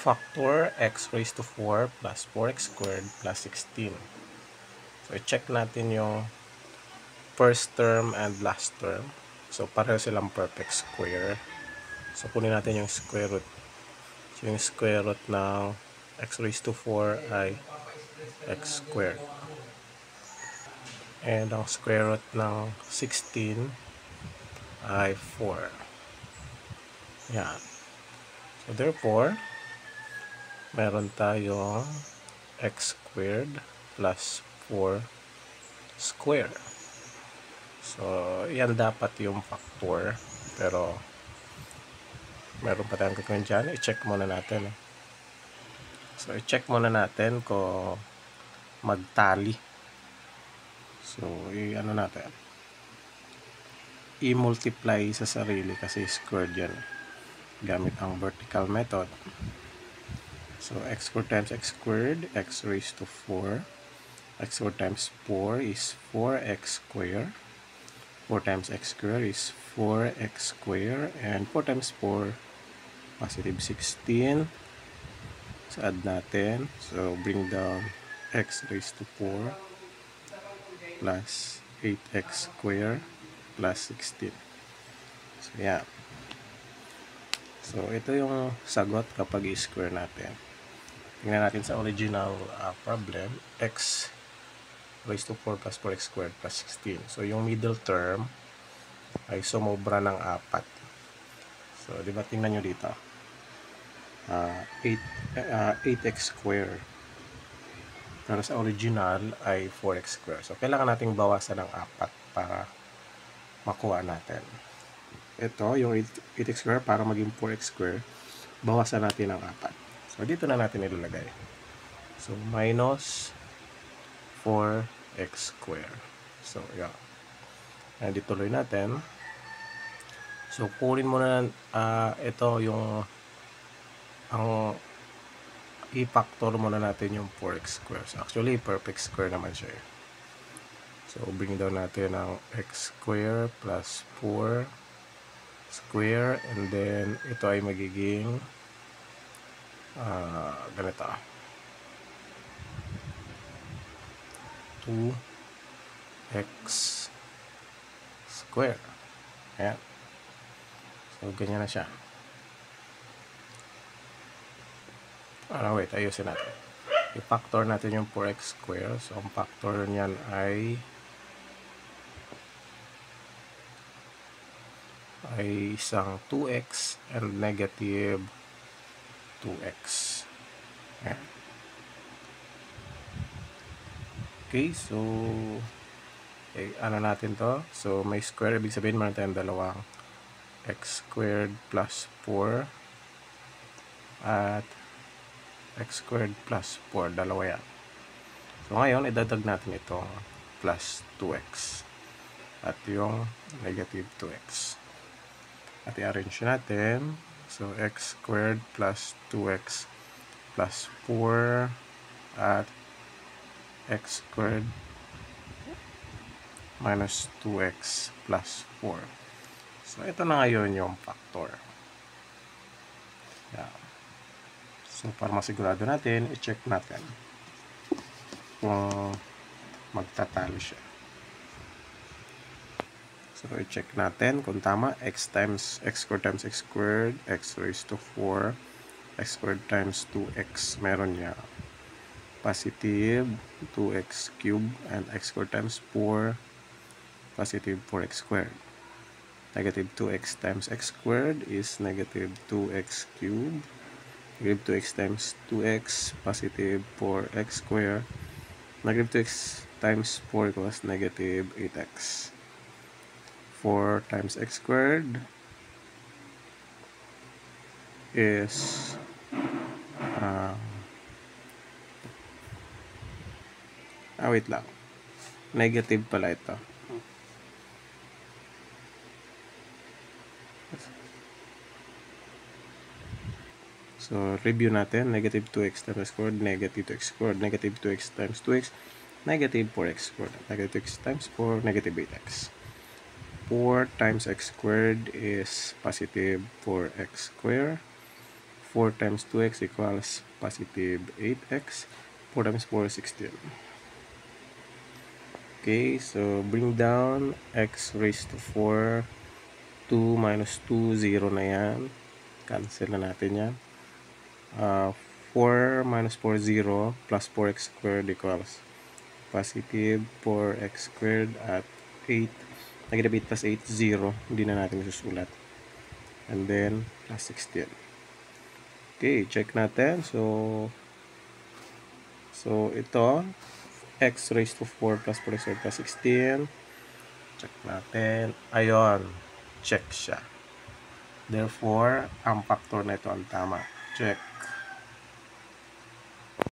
Factor x raised to 4 plus 4x squared plus 16. So, i-check natin yung first term and last term. So, pareho silang perfect square. So, kunin natin yung square root. So, yung square root ng x raised to 4 ay x squared. And ang square root ng 16 ay 4. Yan. So, therefore, meron tayong x squared plus 4 square. So, yan dapat yung factor. Pero, meron pa tayong gagawin dyan. I-check muna natin. So, i-check muna natin kung magtali. So, i-ano natin. I-multiply sa sarili kasi squared yan. Gamit ang vertical method. So, x squared times x squared, x raised to 4. X squared times 4 is 4x squared. 4 times x squared is 4x squared. And 4 times 4, positive 16. So, add natin. So, bring down x raised to 4 plus 8x squared plus 16. So, yan. So, ito yung sagot kapag i-square natin. Tingnan natin sa original problem. X raised to 4 plus 4x squared plus 16. So, yung middle term ay sumobra ng 4. So, di ba tingnan nyo dito? 8x squared. Pero sa original ay 4x squared. So, kailangan nating bawasan ng 4 para makuha natin. Ito, yung 8x squared para maging 4x squared, bawasan natin ng 4. So, dito na natin ilalagay. So, minus 4x squared. So, yan. And ituloy natin. So, kunin mo na ito yung ang i-factor muna natin yung 4x squared. So, actually, perfect square naman siya. So, bring down natin ang x squared plus 4 square. And then, ito ay magiging ganito. 2x square. Ayan. So, ganyan na siya. Wait, ayusin natin. I-factor natin yung 4x square. So, ang factor niyan ay isang 2x and negative 2x. Ayan. Okay, so ano natin to? So, may square. Ibig sabihin, meron tayong dalawang x squared plus 4 at x squared plus 4. Dalawa yan. So, ngayon, idadag natin ito plus 2x at yung negative 2x. At i-arrange natin. So, x squared plus 2x plus 4 at x squared minus 2x plus 4. So, ito na ngayon yung factor. Yeah. So, para masigurado natin, i-check natin kung magtatalo siya. So, i-check natin kung tama. X squared times x squared, x raised to 4, x squared times 2x, meron niya positive 2x cubed, and x squared times 4, positive 4x squared. Negative 2x times x squared is negative 2x cubed. Negative 2x times 2x, positive 4x squared. Negative 2x times 4 equals negative 8x. 4 times x squared is wait lang. Negative pala ito. So, review natin. Negative 2x times x squared, negative 2x squared, negative 2x times 2x, negative 4x squared. Negative 2x times 4, negative 8x. 4 times x squared is positive 4x squared. 4 times 2x equals positive 8x. 4 times 4 is 16. Okay, so bring down x raised to 4. 2 minus 2, 0 na yan. Cancel na natin yan. 4 minus 4, 0. Plus 4x squared equals positive 4x squared at 8. Negative 8 plus 8, 0. Hindi na natin susulat. And then, plus 16. Okay, check natin. So ito, x raised to 4 plus 4x squared plus 16. Check natin. Ayon, check siya. Therefore, ang factor na ito ang tama. Check.